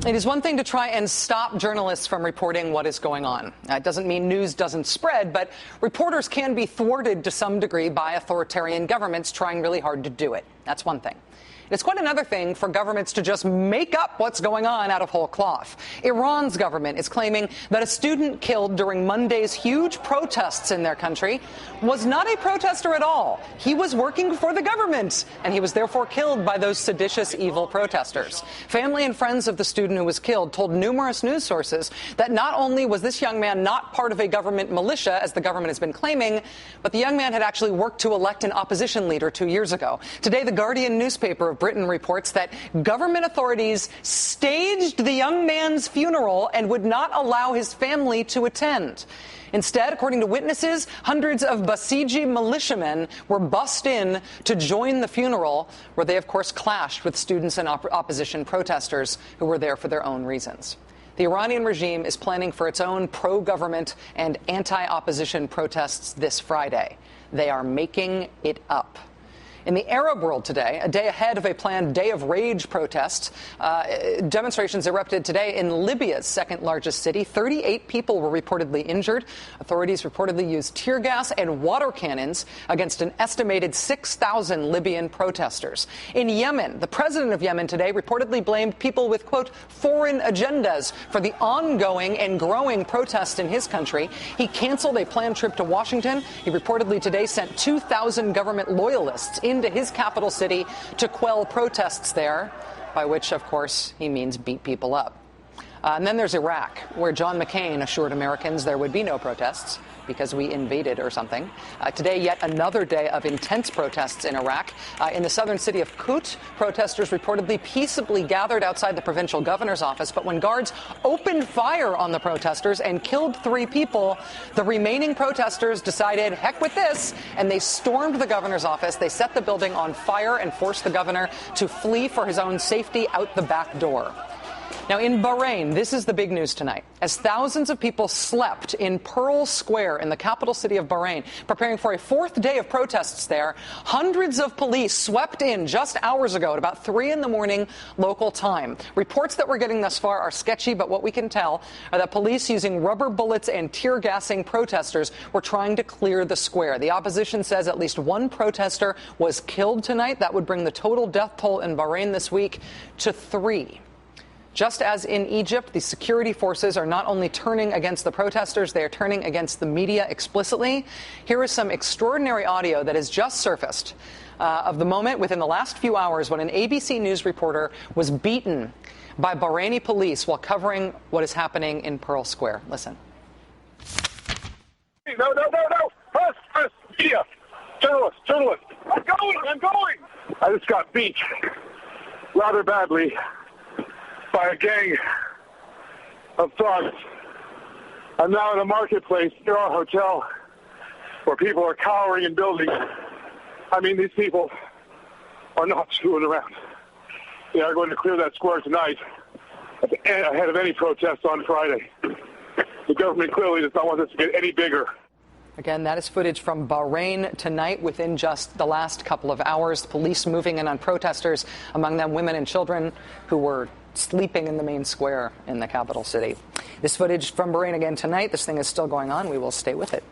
It is one thing to try and stop journalists from reporting what is going on. It doesn't mean news doesn't spread, but reporters can be thwarted to some degree by authoritarian governments trying really hard to do it. That's one thing. It's quite another thing for governments to just make up what's going on out of whole cloth. Iran's government is claiming that a student killed during Monday's huge protests in their country was not a protester at all. He was working for the government, and he was therefore killed by those seditious, evil protesters. Family and friends of the student who was killed told numerous news sources that not only was this young man not part of a government militia, as the government has been claiming, but the young man had actually worked to elect an opposition leader 2 years ago. Today, the Guardian newspaper of Britain reports that government authorities staged the young man's funeral and would not allow his family to attend. Instead, according to witnesses, hundreds of Basiji militiamen were bussed in to join the funeral, where they, of course, clashed with students and opposition protesters who were there for their own reasons. The Iranian regime is planning for its own pro-government and anti-opposition protests this Friday. They are making it up. In the Arab world today, a day ahead of a planned Day of Rage protests, demonstrations erupted today in Libya's second largest city. 38 people were reportedly injured. Authorities reportedly used tear gas and water cannons against an estimated 6,000 Libyan protesters. In Yemen, the president of Yemen today reportedly blamed people with, quote, foreign agendas for the ongoing and growing protests in his country. He canceled a planned trip to Washington. He reportedly today sent 2,000 government loyalists into his capital city to quell protests there, by which, of course, he means beat people up. And then there's Iraq, where John McCain assured Americans there would be no protests because we invaded or something. Today, yet another day of intense protests in Iraq. In the southern city of Kut, protesters reportedly peaceably gathered outside the provincial governor's office. But when guards opened fire on the protesters and killed 3 people, the remaining protesters decided, heck with this, and they stormed the governor's office. They set the building on fire and forced the governor to flee for his own safety out the back door. Now, in Bahrain, this is the big news tonight. As thousands of people slept in Pearl Square in the capital city of Bahrain, preparing for a 4th day of protests there, hundreds of police swept in just hours ago at about 3 in the morning local time. Reports that we're getting thus far are sketchy, but what we can tell are that police using rubber bullets and tear gassing protesters were trying to clear the square. The opposition says at least 1 protester was killed tonight. That would bring the total death toll in Bahrain this week to 3. Just as in Egypt, the security forces are not only turning against the protesters, they are turning against the media explicitly. Here is some extraordinary audio that has just surfaced of the moment within the last few hours when an ABC News reporter was beaten by Bahraini police while covering what is happening in Pearl Square. Listen. No. Press, media, journalist. I'm going. I just got beat rather badly by a gang of thugs. I'm now in a marketplace near our hotel where people are cowering in buildings. I mean, these people are not screwing around. They are going to clear that square tonight ahead of any protest on Friday. The government clearly does not want this to get any bigger. Again, that is footage from Bahrain tonight within just the last couple of hours. Police moving in on protesters, among them women and children who were sleeping in the main square in the capital city. This footage from Bahrain again tonight. This thing is still going on. We will stay with it.